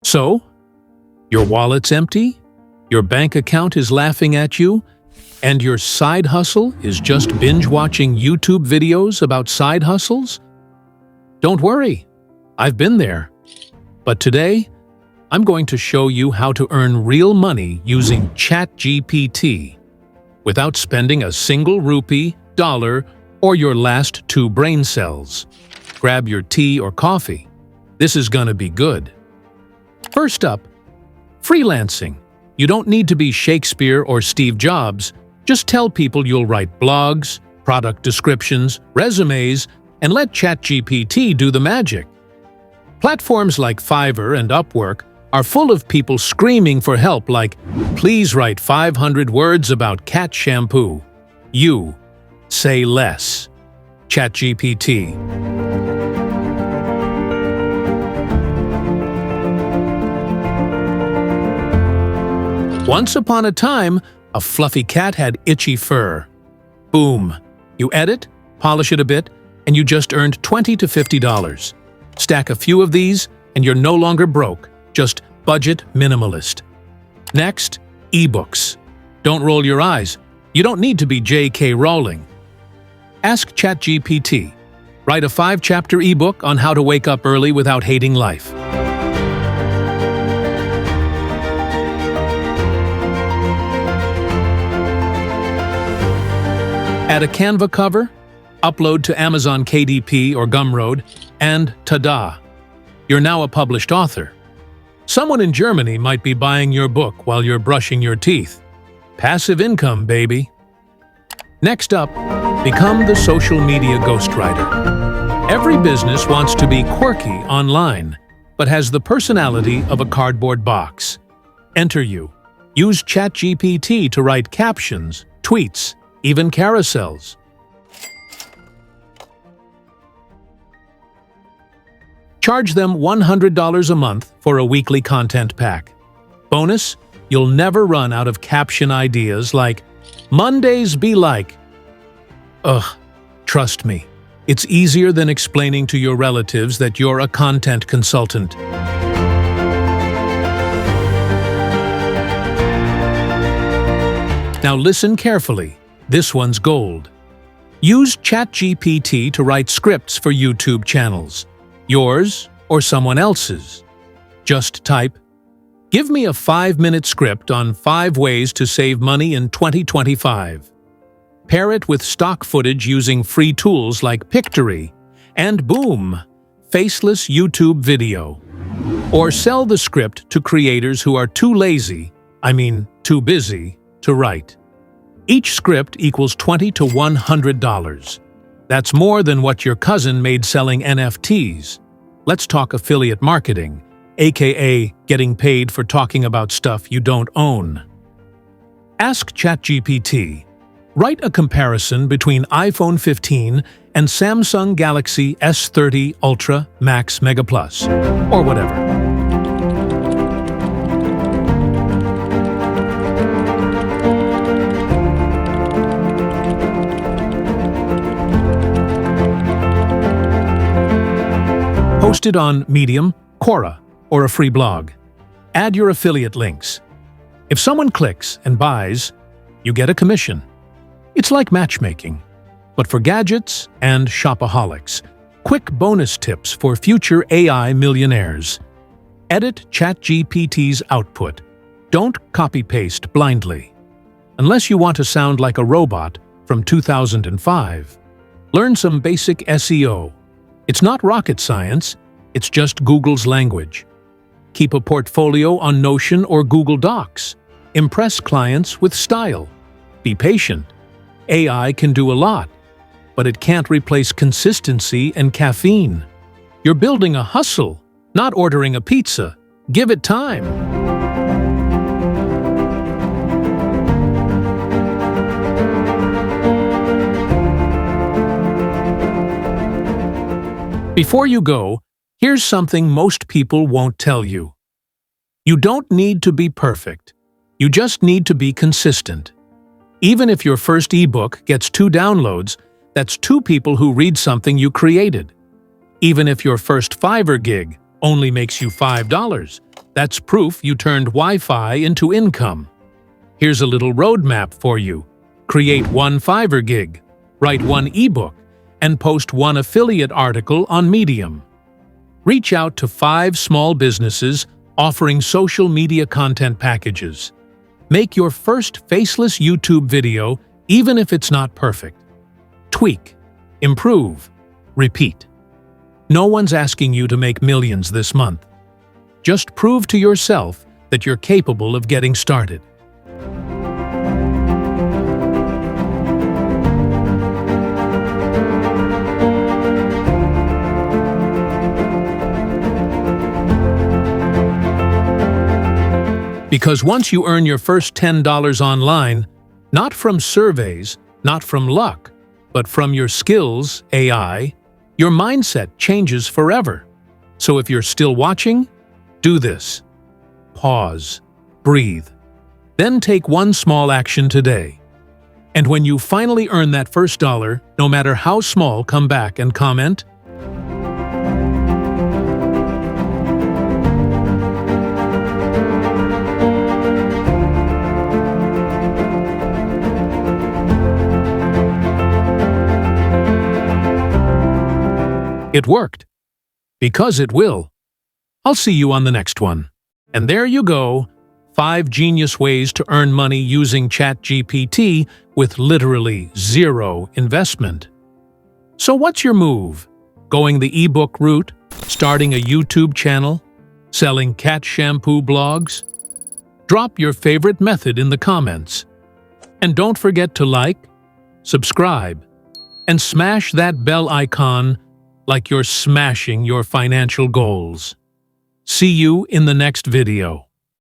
So, your wallet's empty, your bank account is laughing at you, and your side hustle is just binge-watching YouTube videos about side hustles? Don't worry, I've been there. But today, I'm going to show you how to earn real money using ChatGPT without spending a single rupee, dollar, or your last 2 brain cells. Grab your tea or coffee. This is gonna be good. First up, freelancing. You don't need to be Shakespeare or Steve Jobs. Just tell people you'll write blogs, product descriptions, resumes, and let ChatGPT do the magic. Platforms like Fiverr and Upwork are full of people screaming for help like, "Please write 500 words about cat shampoo." You say less. ChatGPT. Once upon a time, a fluffy cat had itchy fur. Boom. You edit, polish it a bit, and you just earned $20 to $50. Stack a few of these, and you're no longer broke, just budget minimalist. Next, ebooks. Don't roll your eyes. You don't need to be J.K. Rowling. Ask ChatGPT. Write a 5-chapter ebook on how to wake up early without hating life. Add a Canva cover, upload to Amazon KDP or Gumroad, and ta-da! You're now a published author. Someone in Germany might be buying your book while you're brushing your teeth. Passive income, baby. Next up, become the social media ghostwriter. Every business wants to be quirky online, but has the personality of a cardboard box. Enter you. Use ChatGPT to write captions, tweets, even carousels. Charge them $100 a month for a weekly content pack. Bonus, you'll never run out of caption ideas like, "Mondays be like." Ugh, trust me, it's easier than explaining to your relatives that you're a content consultant. Now listen carefully. This one's gold. Use ChatGPT to write scripts for YouTube channels, yours or someone else's. Just type, "Give me a 5-minute script on 5 ways to save money in 2025. Pair it with stock footage using free tools like Pictory, and boom, faceless YouTube video. Or sell the script to creators who are too lazy, too busy, to write. Each script equals $20 to $100. That's more than what your cousin made selling NFTs. Let's talk affiliate marketing, aka getting paid for talking about stuff you don't own. Ask ChatGPT. Write a comparison between iPhone 15 and Samsung Galaxy S30 Ultra Max Mega Plus, or whatever. Post it on Medium, Quora, or a free blog. Add your affiliate links. If someone clicks and buys, you get a commission. It's like matchmaking, but for gadgets and shopaholics. Quick bonus tips for future AI millionaires. Edit ChatGPT's output. Don't copy-paste blindly. Unless you want to sound like a robot from 2005. Learn some basic SEO. It's not rocket science, it's just Google's language. Keep a portfolio on Notion or Google Docs. Impress clients with style. Be patient. AI can do a lot, but it can't replace consistency and caffeine. You're building a hustle, not ordering a pizza. Give it time. Before you go, here's something most people won't tell you. You don't need to be perfect. You just need to be consistent. Even if your first ebook gets 2 downloads, that's 2 people who read something you created. Even if your first Fiverr gig only makes you $5, That's proof you turned Wi-Fi into income. Here's a little roadmap for you. Create one Fiverr gig, write one ebook, and post one affiliate article on Medium. Reach out to 5 small businesses offering social media content packages. Make your first faceless YouTube video, even if it's not perfect. Tweak, improve, repeat. No one's asking you to make millions this month. Just prove to yourself that you're capable of getting started. Because once you earn your first $10 online, not from surveys, not from luck, but from your skills, AI, your mindset changes forever. So if you're still watching, do this. Pause, breathe, then take one small action today. And when you finally earn that first dollar, no matter how small, come back and comment, "It worked." Because it will. I'll see you on the next one. And there you go, 5 genius ways to earn money using ChatGPT with literally zero investment. So what's your move? Going the ebook route? Starting a YouTube channel? Selling cat shampoo blogs? Drop your favorite method in the comments. And don't forget to like, subscribe, and smash that bell icon like you're smashing your financial goals. See you in the next video.